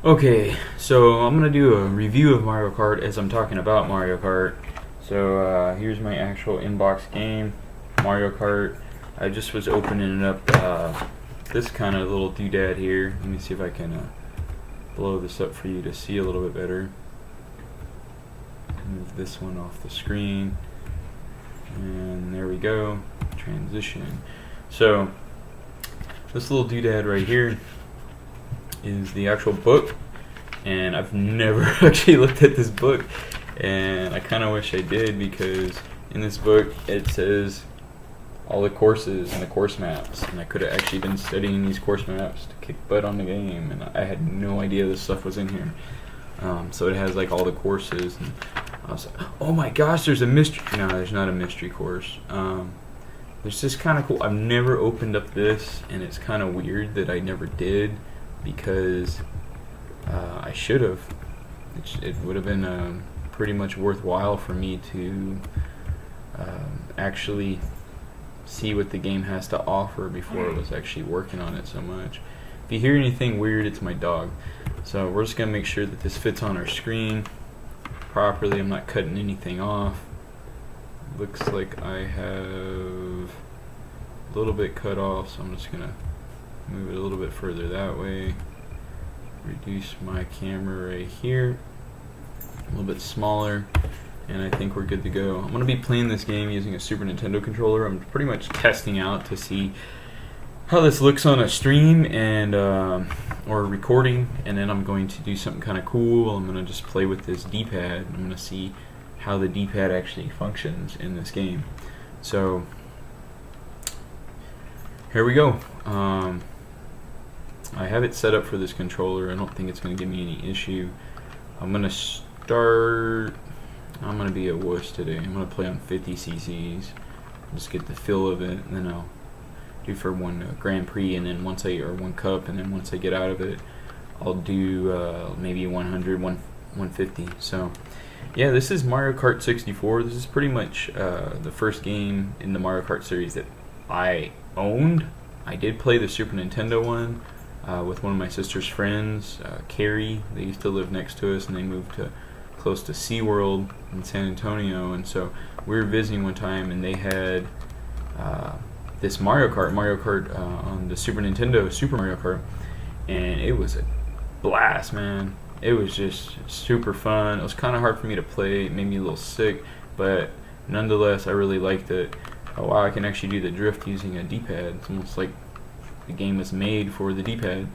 Okay, so I'm gonna do a review of Mario Kart as I'm talking about Mario Kart. So here's my actual inbox game, Mario Kart. I just was opening it up this kind of little doodad here. Let me see if I can blow this up for you to see a little bit better. Move this one off the screen, and there we go. Transition. So this little doodad right here is the actual book, and I've never actually looked at this book, and I kind of wish I did, because in this book it says all the courses and the course maps, and I could have actually been studying these course maps to kick butt on the game, and I had no idea this stuff was in here. So it has like all the courses, and I was like, oh my gosh, there's a mystery. No, there's not a mystery course. There's this kind of cool. I've never opened up this, and it's kind of weird that I never did, because I should have. It would have been pretty much worthwhile for me to actually see what the game has to offer before I was actually working on it so much. If you hear anything weird, it's my dog. So we're just going to make sure that this fits on our screen properly. I'm not cutting anything off. Looks like I have a little bit cut off, so I'm just going to move it a little bit further that way. Reduce my camera right here, a little bit smaller, and I think we're good to go. I'm going to be playing this game using a Super Nintendo controller. I'm pretty much testing out to see how this looks on a stream and or recording, and then I'm going to do something kind of cool. I'm going to just play with this D-pad. I'm going to see how the D-pad actually functions in this game. So here we go. I have it set up for this controller. I don't think it's going to give me any issue. I'm going to start. I'm going to be a wuss today. I'm going to play on 50 cc's. Just get the feel of it, and then I'll do for one Grand Prix, and then or one cup, and then once I get out of it, I'll do maybe 100, 150. So yeah, this is Mario Kart 64. This is pretty much the first game in the Mario Kart series that I owned. I did play the Super Nintendo one with one of my sister's friends, Carrie. They used to live next to us, and they moved to close to SeaWorld in San Antonio, and so we were visiting one time, and they had this Mario Kart on the Super Nintendo, Super Mario Kart, and it was a blast, man. It was just super fun. It was kind of hard for me to play. It made me a little sick, but nonetheless, I really liked it. Oh wow, I can actually do the drift using a D-pad. It's almost like the game was made for the D-pad.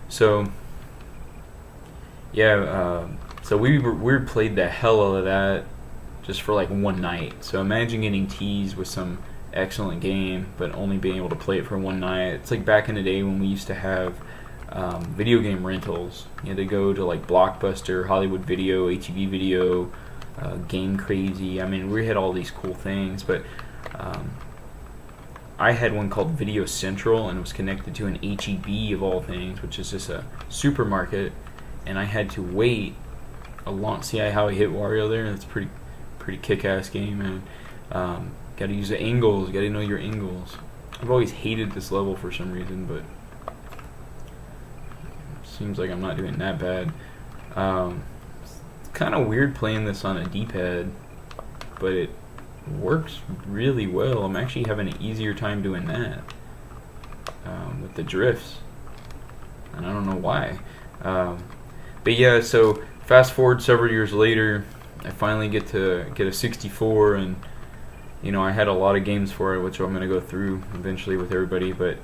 So yeah, so we played the hell out of that just for like one night. So imagine getting teased with some excellent game, but only being able to play it for one night. It's like back in the day when we used to have video game rentals. You had to go to like Blockbuster, Hollywood Video, HEB Video, Game Crazy. I mean, we had all these cool things, but I had one called Video Central, and it was connected to an HEB of all things, which is just a supermarket, and I had to wait a long. See how I hit Wario there? That's pretty kick-ass game, man. Got to use the angles. Got to know your angles. I've always hated this level for some reason, but seems like I'm not doing that bad. It's kind of weird playing this on a D-pad, but it works really well. I'm actually having an easier time doing that with the drifts, and I don't know why. But yeah, so fast forward several years later, I finally get a 64, and you know, I had a lot of games for it, which I'm going to go through eventually with everybody, but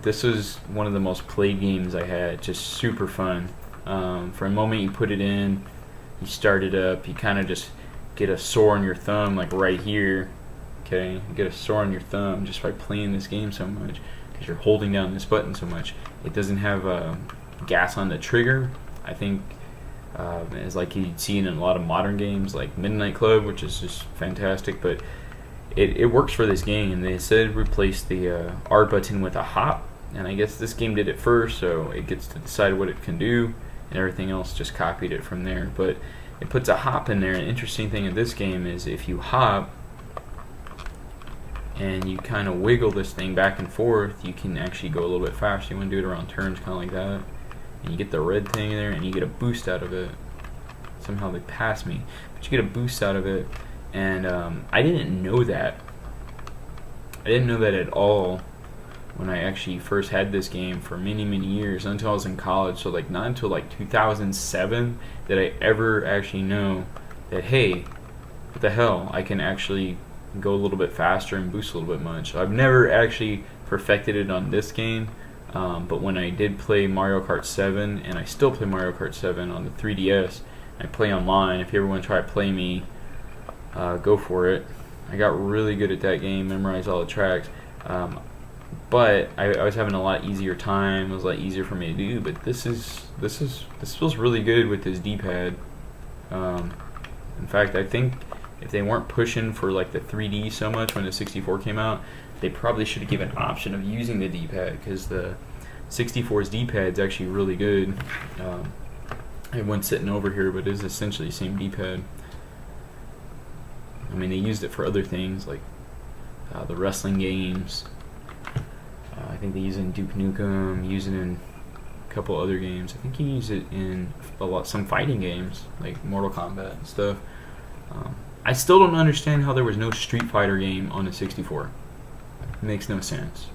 this was one of the most played games I had. Just super fun. For a moment you put it in, you start it up, you kind of just get a sore on your thumb, like right here. Okay, you get a sore on your thumb just by playing this game so much, because you're holding down this button so much. It doesn't have gas on the trigger. I think it's like you'd see in a lot of modern games like Midnight Club, which is just fantastic, but it works for this game. They said replace the R button with a hop, and I guess this game did it first, so it gets to decide what it can do, and everything else just copied it from there. But it puts a hop in there. An interesting thing in this game is if you hop and you kind of wiggle this thing back and forth, you can actually go a little bit faster. You want to do it around turns, kind of like that, and you get the red thing in there, and you get a boost out of it. Somehow they passed me, but you get a boost out of it, and I didn't know that. I didn't know that at all when I actually first had this game for many, many years, until I was in college. So like not until like 2007 did I ever actually know that, hey, what the hell, I can actually go a little bit faster and boost a little bit much. So I've never actually perfected it on this game, but when I did play Mario Kart 7, and I still play Mario Kart 7 on the 3DS, I play online. If you ever want to try to play me, go for it. I got really good at that game, memorized all the tracks. But I was having a lot easier time. It was a lot easier for me to do. But this feels really good with this D-pad. In fact, I think if they weren't pushing for like the 3D so much when the 64 came out, they probably should have given an option of using the D-pad, because the 64's D-pad is actually really good. I have one sitting over here, but it is essentially the same D-pad. I mean, they used it for other things like the wrestling games. I think they use it in Duke Nukem, use it in a couple other games. I think you use it in some fighting games like Mortal Kombat and stuff. I still don't understand how there was no Street Fighter game on the 64. It makes no sense.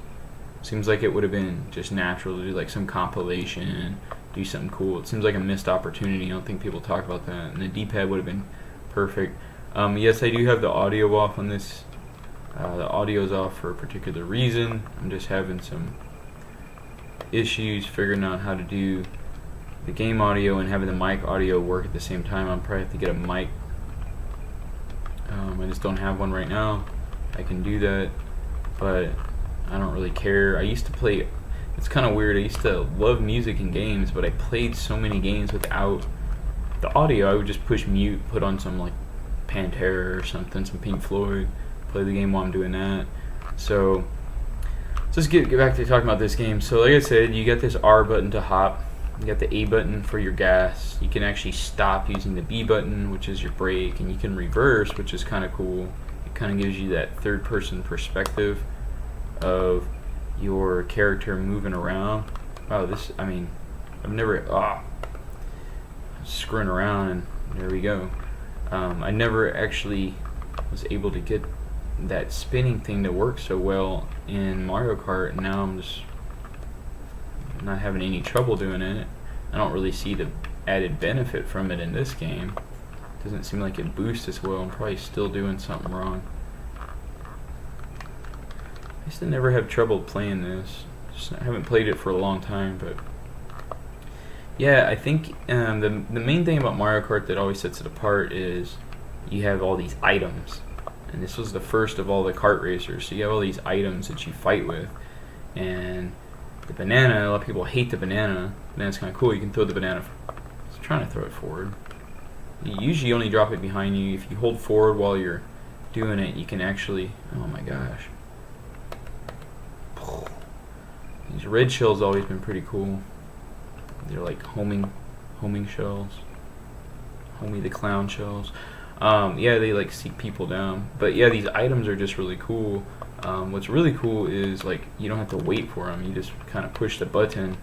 Seems like it would have been just natural to do like some compilation, do something cool. It seems like a missed opportunity. I don't think people talk about that. And the D-pad would have been perfect. Yes, I do have the audio off on this. The audio's off for a particular reason. I'm just having some issues figuring out how to do the game audio and having the mic audio work at the same time. I'll probably have to get a mic. I just don't have one right now. I can do that, but I don't really care. I used to play, it's kind of weird, I used to love music and games, but I played so many games without the audio. I would just push mute, put on some like Pantera or something, some Pink Floyd, play the game while I'm doing that. So let's get back to talking about this game. So like I said, you got this R button to hop, you got the A button for your gas, you can actually stop using the B button, which is your brake, and you can reverse, which is kind of cool. It kind of gives you that third person perspective of your character moving around. Wow, this, I mean, I've never, screwing around, and there we go. I never actually was able to get that spinning thing to work so well in Mario Kart, and now I'm just not having any trouble doing it. I don't really see the added benefit from it in this game. Doesn't seem like it boosts as well. I'm probably still doing something wrong. I used to never have trouble playing this. I haven't played it for a long time, but yeah, I think the main thing about Mario Kart that always sets it apart is you have all these items. And this was the first of all the kart racers, so you have all these items that you fight with. And the banana, a lot of people hate the banana. Banana's kind of cool. You can throw the banana. I was trying to throw it forward. You usually only drop it behind you. If you hold forward while you're doing it, you can actually. Oh my gosh! These red shells always been pretty cool. They're like homing shells. Homie the clown shells. Yeah, they like seek people down. But yeah, these items are just really cool. What's really cool is like you don't have to wait for them. You just kind of push the button.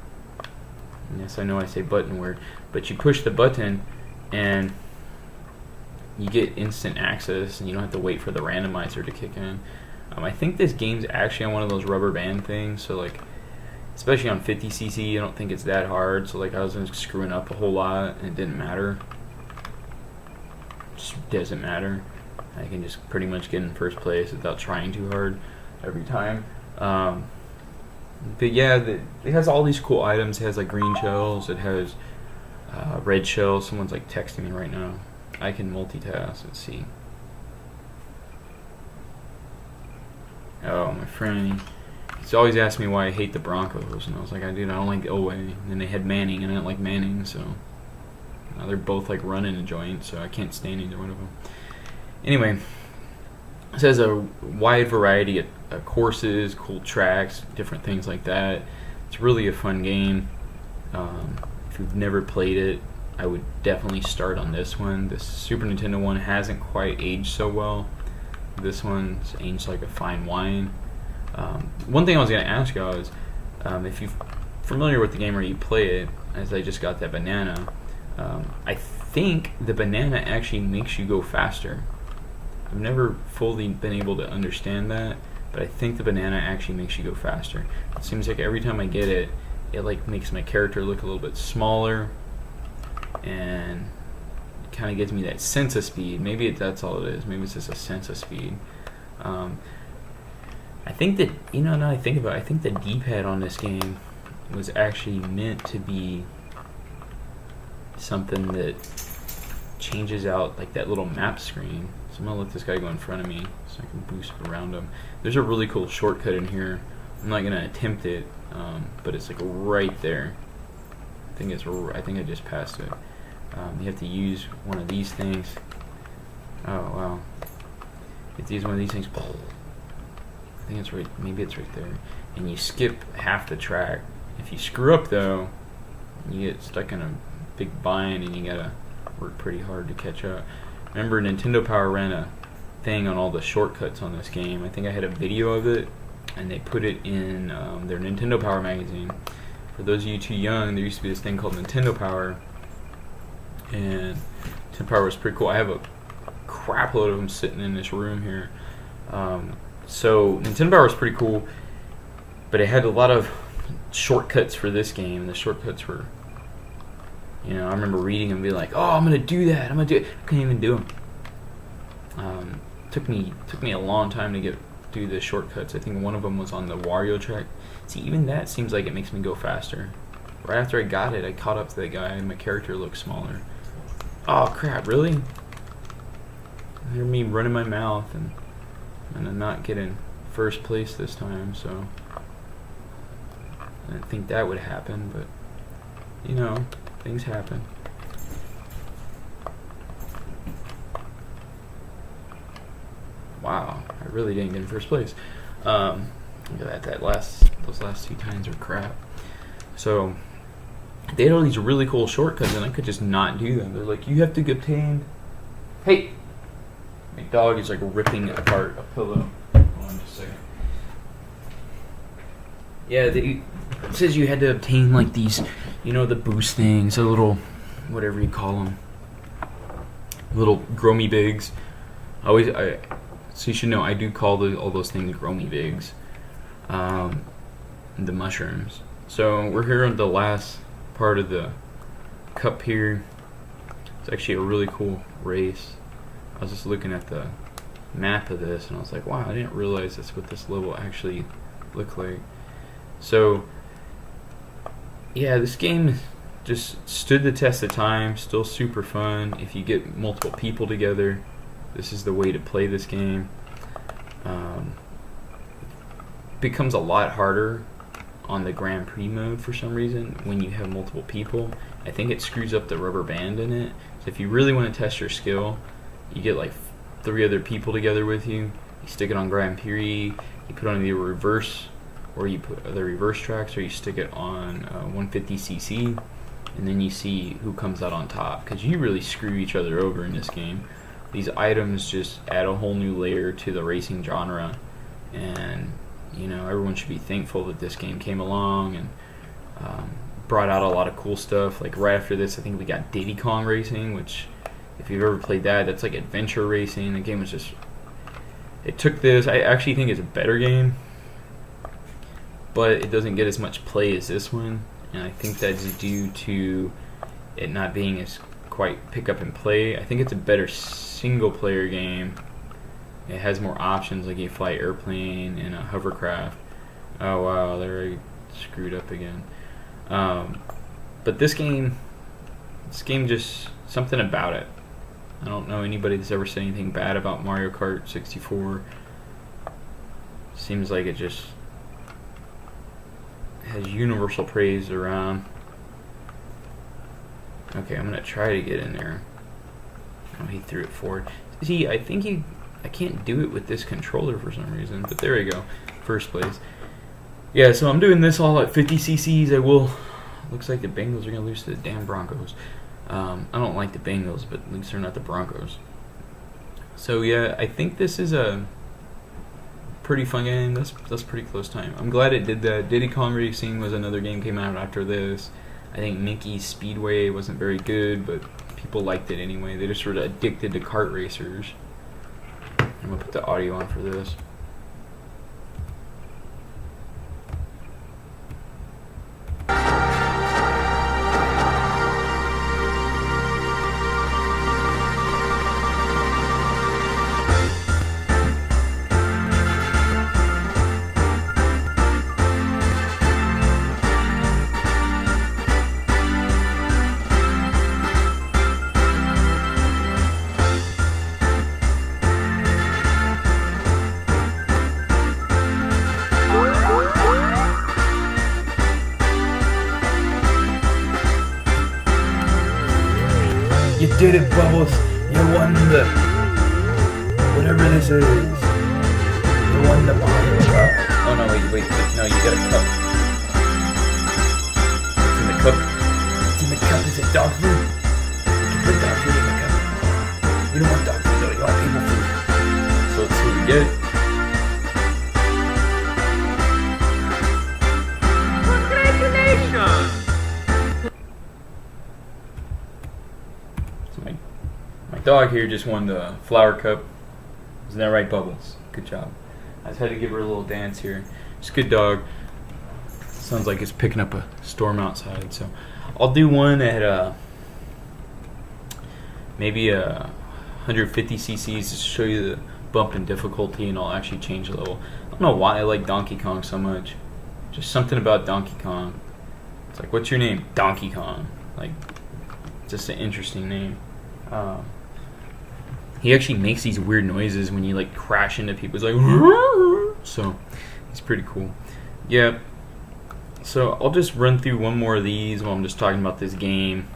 And yes, I know I say button word, but you push the button and you get instant access, and you don't have to wait for the randomizer to kick in. I think this game's actually on one of those rubber band things, so like, especially on 50cc, I don't think it's that hard. So like, I wasn't screwing up a whole lot, and it didn't matter. Just doesn't matter. I can just pretty much get in first place without trying too hard every time. But yeah, it has all these cool items. It has like green shells. It has red shells. Someone's like texting me right now. I can multitask. Let's see. Oh, my friend. He's always asked me why I hate the Broncos, and I was like, dude, I don't like Elway. And then they had Manning, and I didn't like Manning, so now they're both like running a joint, so I can't stand either one of them. Anyway, it has a wide variety of courses, cool tracks, different things like that. It's really a fun game. If you've never played it, I would definitely start on this one. The Super Nintendo one hasn't quite aged so well. This one's aged like a fine wine. One thing I was going to ask y'all is, if you're familiar with the game or you play it, as I just got that banana. I think the banana actually makes you go faster. I've never fully been able to understand that, but I think the banana actually makes you go faster. It seems like every time I get it, it like makes my character look a little bit smaller, and it kind of gives me that sense of speed. Maybe that's all it is. Maybe it's just a sense of speed. I think that, now that I think about it, I think the D-pad on this game was actually meant to be something that changes out like that little map screen. So I'm gonna let this guy go in front of me so I can boost around him. There's a really cool shortcut in here. I'm not gonna attempt it, but it's like right there. I think I just passed it. You have to use one of these things. Oh wow! You have to use one of these things. I think it's right. Maybe it's right there. And you skip half the track. If you screw up though, you get stuck in a big bind, and you gotta work pretty hard to catch up. Remember, Nintendo Power ran a thing on all the shortcuts on this game. I think I had a video of it, and they put it in their Nintendo Power magazine. For those of you too young, there used to be this thing called Nintendo Power, and Nintendo Power was pretty cool. I have a crap load of them sitting in this room here. So Nintendo Power was pretty cool, but it had a lot of shortcuts for this game. The shortcuts were, I remember reading them and being like, "Oh, I'm gonna do that. I'm gonna do it." I couldn't even do them. Took me a long time to get through the shortcuts. I think one of them was on the Wario track. See, even that seems like it makes me go faster. Right after I got it, I caught up to the guy, and my character looked smaller. Oh crap! Really? Hear me running my mouth, and I'm gonna not get in first place this time. So I didn't think that would happen, but things happen. Wow, I really didn't get in first place. Look at that. Those last two times are crap. So they had all these really cool shortcuts, and I could just not do them. They're like, you have to obtain. Hey, my dog is like ripping apart a pillow. Hold on just a second. Yeah, it says you had to obtain like these, the boost things, the little, whatever you call them, little Gromy Bigs. So you should know, I do call all those things Gromy Bigs, the mushrooms. So we're here on the last part of the cup here. It's actually a really cool race. I was just looking at the map of this, and I was like, wow, I didn't realize that's what this level actually looked like. So yeah, this game just stood the test of time, still super fun. If you get multiple people together, this is the way to play this game. Becomes a lot harder on the Grand Prix mode for some reason when you have multiple people. I think it screws up the rubber band in it. So if you really want to test your skill, you get like 3 other people together with you. You stick it on Grand Prix, you put on the reverse, or you put the reverse tracks, or you stick it on 150cc, and then you see who comes out on top, because you really screw each other over in this game. These items just add a whole new layer to the racing genre, and everyone should be thankful that this game came along and brought out a lot of cool stuff. Like right after this, I think we got Diddy Kong Racing, which if you've ever played that's like adventure racing. The game was just, it took this, I actually think it's a better game, but it doesn't get as much play as this one, and I think that's due to it not being as quite pick up and play. I think it's a better single player game. It has more options, like you fly airplane and a hovercraft. Oh wow, they're already screwed up again. But this game just, something about it. I don't know anybody that's ever said anything bad about Mario Kart 64. Seems like it just has universal praise around. Okay, I'm gonna try to get in there. Oh, he threw it forward. See, I can't do it with this controller for some reason, but there we go. First place. Yeah, so I'm doing this all at 50 cc's. Looks like the Bengals are gonna lose to the damn Broncos. I don't like the Bengals, but at least they're not the Broncos. So yeah, I think this is a pretty fun game. That's pretty close time. I'm glad it did that. Diddy Kong Racing was another game came out after this. I think Mickey's Speedway wasn't very good, but people liked it anyway. They just sort of addicted to kart racers. I'm gonna put the audio on for this. You did it, Bubbles. You won the... whatever this is. You won the Mario Kart. Oh no, wait. No, you got a cup. It's in the cup. It's in the cup. Is it dog food? You can put dog food in the cup. You don't want dog food though. You want people food. So let's see what we get. Congratulations! My dog here just won the flower cup. Isn't that right, Bubbles? Good job. I just had to give her a little dance here. She's a good dog. Sounds like it's picking up a storm outside. So I'll do one at maybe 150 cc's to show you the bump in difficulty, and I'll actually change the level. I don't know why I like Donkey Kong so much. Just something about Donkey Kong. It's like, what's your name? Donkey Kong. Like, just an interesting name. He actually makes these weird noises when you like crash into people. It's like, so he's pretty cool. Yeah. So I'll just run through one more of these while I'm just talking about this game.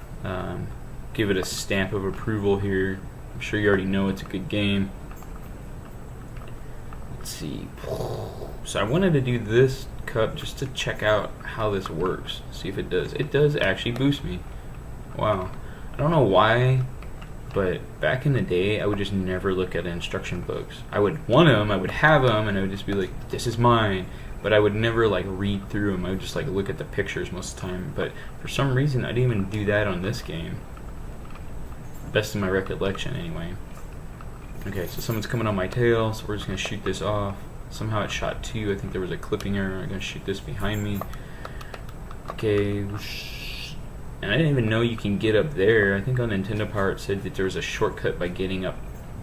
Give it a stamp of approval here. I'm sure you already know it's a good game. Let's see. So I wanted to do this cup just to check out how this works. See if it does. It does actually boost me. Wow. I don't know why, but back in the day, I would just never look at instruction books. I would want them, I would have them, and I would just be like, this is mine. But I would never like read through them. I would just like look at the pictures most of the time. But for some reason, I didn't even do that on this game. Best of my recollection, anyway. Okay, so someone's coming on my tail, so we're just gonna shoot this off. Somehow it shot 2. I think there was a clipping error. I'm gonna shoot this behind me. Okay. And I didn't even know you can get up there. I think on Nintendo Power it said that there was a shortcut by getting up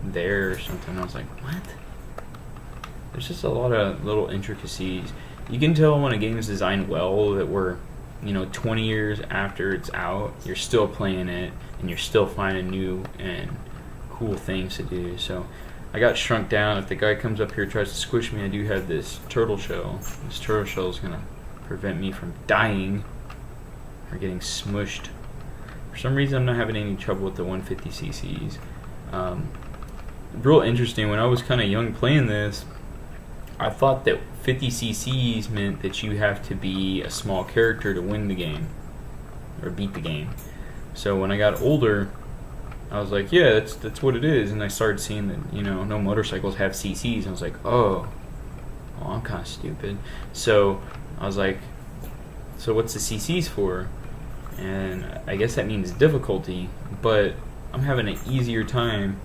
there or something. I was like, what? There's just a lot of little intricacies. You can tell when a game is designed well that we're, 20 years after it's out, you're still playing it and you're still finding new and cool things to do. So I got shrunk down. If the guy comes up here and tries to squish me, I do have this turtle shell. This turtle shell is going to prevent me from dying or getting smushed. For some reason, I'm not having any trouble with the 150 cc's. Real interesting, when I was kind of young playing this, I thought that 50 cc's meant that you have to be a small character to win the game or beat the game. So when I got older, I was like, yeah, that's what it is. And I started seeing that, no motorcycles have cc's. And I was like, oh, I'm kind of stupid. So I was like, so what's the cc's for? And I guess that means difficulty, but I'm having an easier time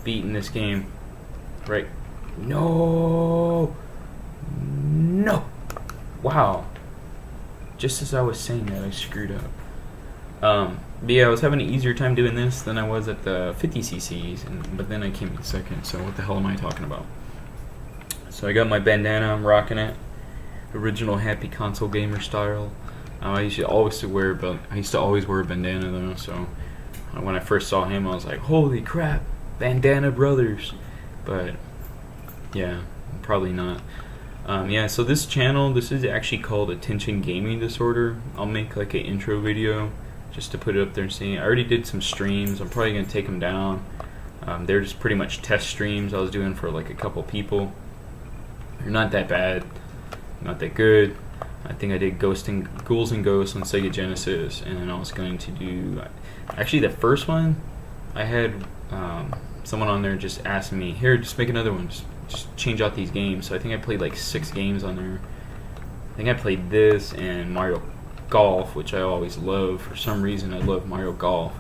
beating this game. Right? No! Wow. Just as I was saying that, I screwed up. But yeah, I was having an easier time doing this than I was at the 50 cc's, but then I came in second, so what the hell am I talking about? So I got my bandana, I'm rocking it. Original happy console gamer style. I used to always wear a bandana though, so when I first saw him I was like, holy crap, Bandana Brothers. But yeah, probably not. Yeah, so this channel, this is actually called Attention Gaming Disorder. I'll make like an intro video just to put it up there and see. I already did some streams. I'm probably going to take them down. They're just pretty much test streams I was doing for like a couple people. They're not that bad, not that good. I think I did Ghouls and Ghosts on Sega Genesis, and then I was going to do, actually the first one, I had someone on there just asking me, here, just make another one, just change out these games. So I think I played like 6 games on there. I think I played this and Mario golf, which I always love. For some reason, I love Mario Golf.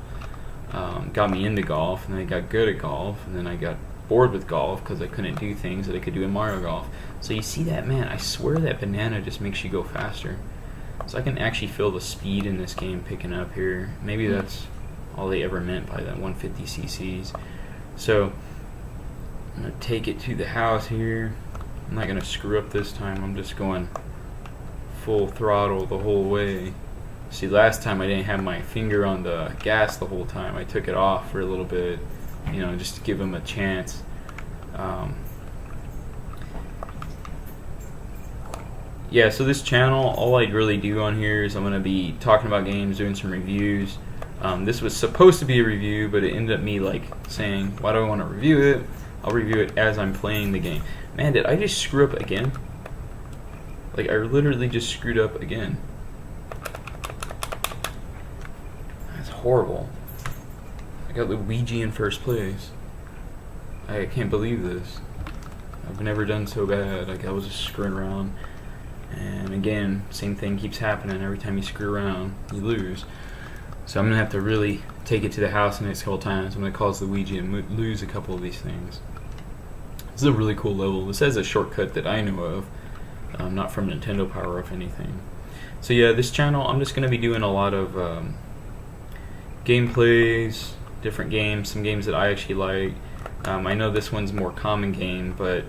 Got me into golf, and then I got good at golf, and then I got bored with golf because I couldn't do things that I could do in Mario Golf. So you see that, man, I swear that banana just makes you go faster. So I can actually feel the speed in this game picking up here. Maybe that's all they ever meant by that 150 cc's. So I'm going to take it to the house here. I'm not going to screw up this time. I'm just going full throttle the whole way. See, last time I didn't have my finger on the gas the whole time. I took it off for a little bit, you know, just to give him a chance. Yeah, so this channel, all I really do on here is I'm going to be talking about games, doing some reviews. This was supposed to be a review, but it ended up me like saying, why do I want to review it? I'll review it as I'm playing the game. Man, did I just screw up again? Like, I literally just screwed up again. That's horrible. I got Luigi in first place. I can't believe this. I've never done so bad. Like, I was just screwing around. And again, same thing keeps happening. Every time you screw around, you lose. So I'm going to have to really take it to the house the next couple times. I'm going to cause Luigi and lose a couple of these things. This is a really cool level. This has a shortcut that I know of. Not from Nintendo Power or anything. So yeah, this channel, I'm just going to be doing a lot of gameplays, different games, some games that I actually like. I know this one's a more common game, but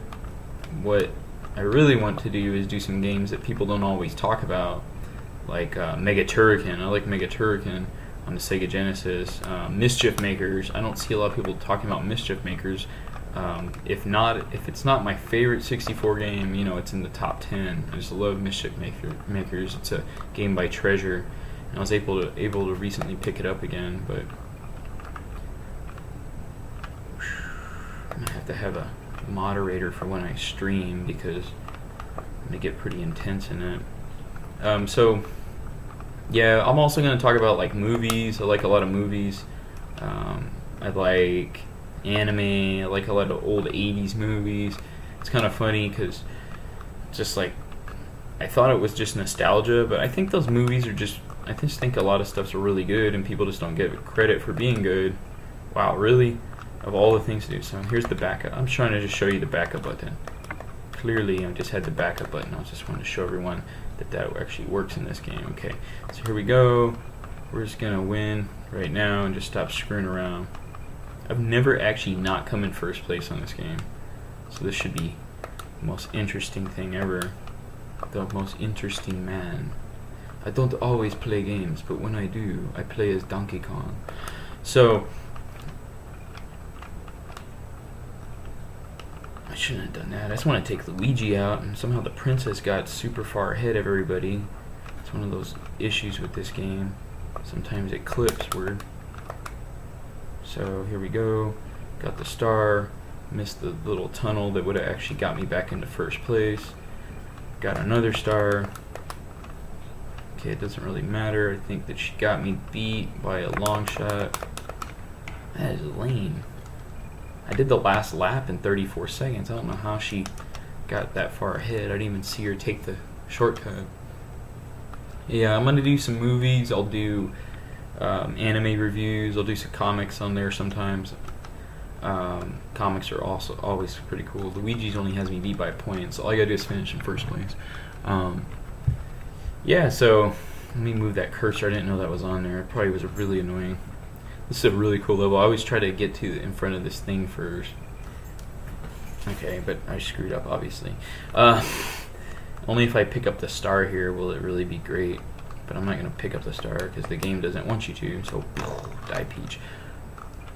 what I really want to do is do some games that people don't always talk about, like Mega Turrican. I like Mega Turrican on the Sega Genesis. Mischief Makers. I don't see a lot of people talking about Mischief Makers. If it's not my favorite 64 game, you know, it's in the top 10. I just love Mischief Makers. It's a game by Treasure, and I was able to recently pick it up again, but I'm gonna have to have a moderator for when I stream because I'm gonna get pretty intense in it. So yeah, I'm also gonna talk about like movies. I like a lot of movies. I like anime. I like a lot of old 80s movies. It's kind of funny because just like I thought it was just nostalgia, but I think those movies are just, I just think a lot of stuff's really good and people just don't give credit for being good. Wow, really? Of all the things to do. So here's the backup. I'm trying to just show you the backup button. Clearly I just had the backup button. I just wanted to show everyone that actually works in this game. Okay, so here we go. We're just gonna win right now and just stop screwing around. I've never actually not come in first place on this game, so this should be the most interesting thing ever. The most interesting man. I don't always play games, but when I do, I play as Donkey Kong. So I shouldn't have done that. I just want to take Luigi out, and somehow the princess got super far ahead of everybody. It's one of those issues with this game. Sometimes it clips word. So here we go. Got the star. Missed the little tunnel that would have actually got me back into first place. Got another star. Okay, it doesn't really matter. I think that she got me beat by a long shot. That is lame. I did the last lap in 34 seconds. I don't know how she got that far ahead. I didn't even see her take the shortcut. Yeah, I'm going to do some movies. I'll do anime reviews. I'll do some comics on there sometimes. Comics are also always pretty cool. Luigi's only has me beat by a point, so all I gotta do is finish in first place. Yeah, so let me move that cursor. I didn't know that was on there. It probably was really annoying. This is a really cool level. I always try to get to in front of this thing first. Okay, but I screwed up, obviously. Only if I pick up the star here will it really be great. But I'm not going to pick up the star because the game doesn't want you to. So, die Peach.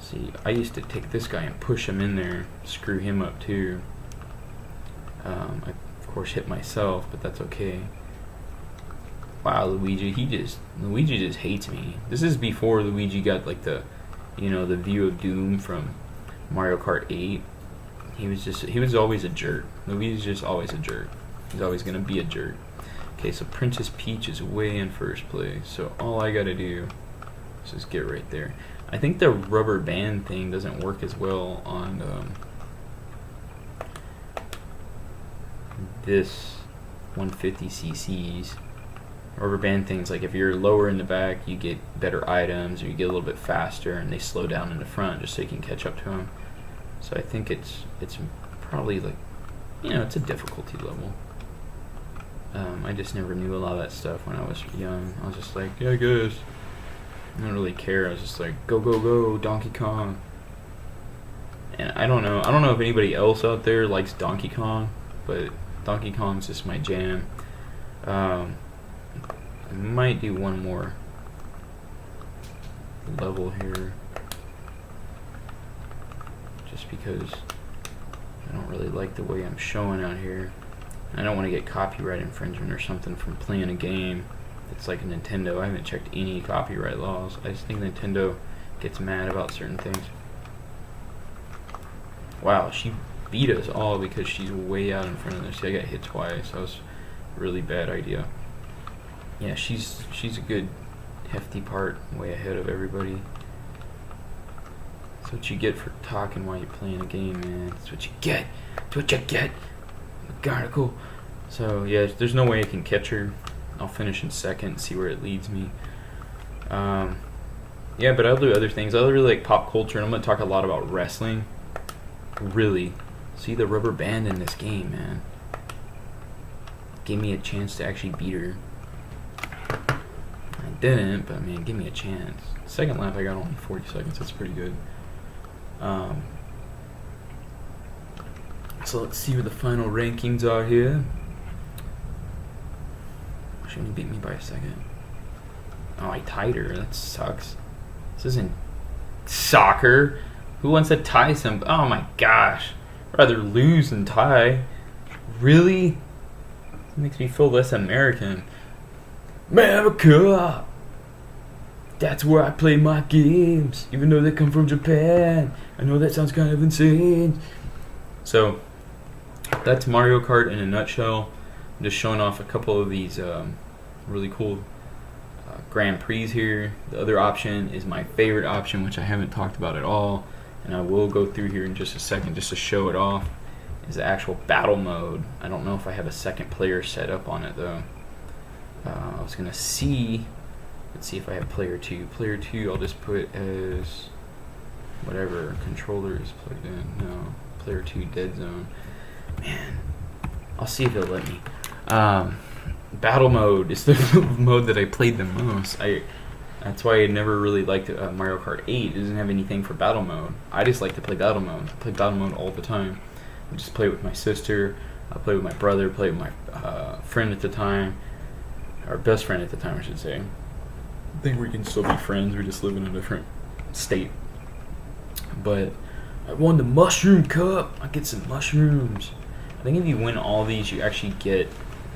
See, I used to take this guy and push him in there. Screw him up too. I, of course, hit myself, but that's okay. Wow, Luigi just hates me. This is before Luigi got like the, you know, the view of doom from Mario Kart 8. He was always a jerk. Luigi's just always a jerk. He's always gonna be a jerk. Okay, so Princess Peach is way in first place. So all I gotta do is just get right there. I think the rubber band thing doesn't work as well on this 150 cc's. rubber band things, like if you're lower in the back, you get better items, or you get a little bit faster, and they slow down in the front just so you can catch up to them. So I think it's probably like, it's a difficulty level. I just never knew a lot of that stuff when I was young. I was just like, yeah, I guess. I didn't really care. I was just like, go, go, go, Donkey Kong. And I don't know if anybody else out there likes Donkey Kong, but Donkey Kong's just my jam. I might do one more level here, just because I don't really like the way I'm showing out here. I don't want to get copyright infringement or something from playing a game that's like a Nintendo. I haven't checked any copyright laws. I just think Nintendo gets mad about certain things. Wow, she beat us all because she's way out in front of us. See, I got hit twice. That was a really bad idea. Yeah, she's a good hefty part, way ahead of everybody. That's what you get for talking while you're playing a game, man. That's what you get. That's what you get. McGarnacle. So yeah, there's no way I can catch her. I'll finish in second and see where it leads me. Yeah, but I'll do other things. I really like pop culture, and I'm going to talk a lot about wrestling. Really. See the rubber band in this game, man. Gave me a chance to actually beat her. I didn't, but man, give me a chance. Second lap, I got only 40 seconds. That's pretty good. So let's see where the final rankings are here. She only beat me by a second. Oh, I tied her. That sucks. This isn't soccer. Who wants to tie some? Oh my gosh. I'd rather lose than tie. Really? It makes me feel less American. America! That's where I play my games, even though they come from Japan. I know that sounds kind of insane. So, that's Mario Kart in a nutshell. I'm just showing off a couple of these really cool Grand Prix here. The other option is my favorite option, which I haven't talked about at all, and I will go through here in just a second just to show it off, is the actual battle mode. I don't know if I have a second player set up on it, though. I was going to see... Let's see if I have player 2. Player 2 I'll just put as whatever controller is plugged in. No, player 2 dead zone. Man, I'll see if it'll let me. Battle mode is the mode that I played the most. That's why I never really liked Mario Kart 8. It doesn't have anything for battle mode. I just like to play battle mode. I play battle mode all the time. I just play with my sister. I play with my brother. Play with my friend at the time, or best friend at the time, I should say. I think we can still be friends. We just live in a different state. But I won the Mushroom Cup. I get some mushrooms. I think if you win all these, you actually get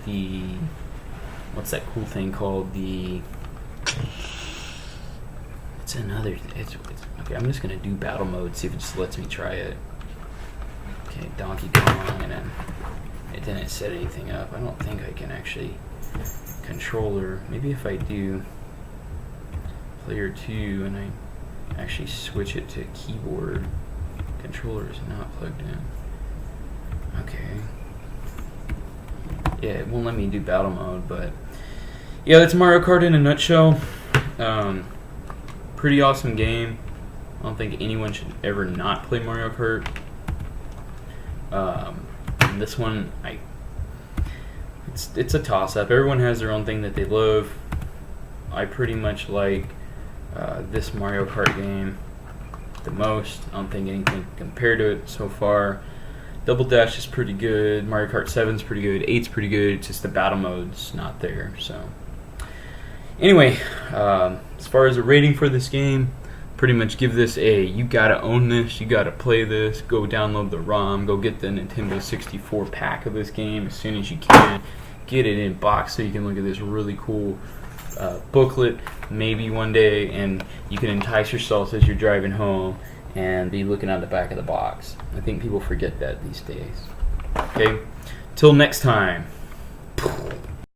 the... What's that cool thing called? The... It's another... okay, I'm just going to do battle mode, see if it just lets me try it. Okay, Donkey Kong, and then it didn't set anything up. I don't think I can actually... Controller. Maybe if I do... Player 2 and I actually switch it to keyboard. Controller is not plugged in. Okay. Yeah, it won't let me do battle mode, but yeah, that's Mario Kart in a nutshell. Pretty awesome game. I don't think anyone should ever not play Mario Kart. And this one, it's a toss-up. Everyone has their own thing that they love. I pretty much like this Mario Kart game the most. I don't think anything compared to it so far. Double Dash is pretty good. Mario Kart 7 is pretty good. 8's pretty good. It's just the battle mode's not there. So anyway, as far as a rating for this game, pretty much give this a, you gotta own this, you gotta play this, go download the ROM, go get the Nintendo 64 pack of this game as soon as you can. Get it in box so you can look at this really cool booklet maybe one day, and you can entice yourself as you're driving home and be looking at the back of the box. I think people forget that these days. Okay, till next time.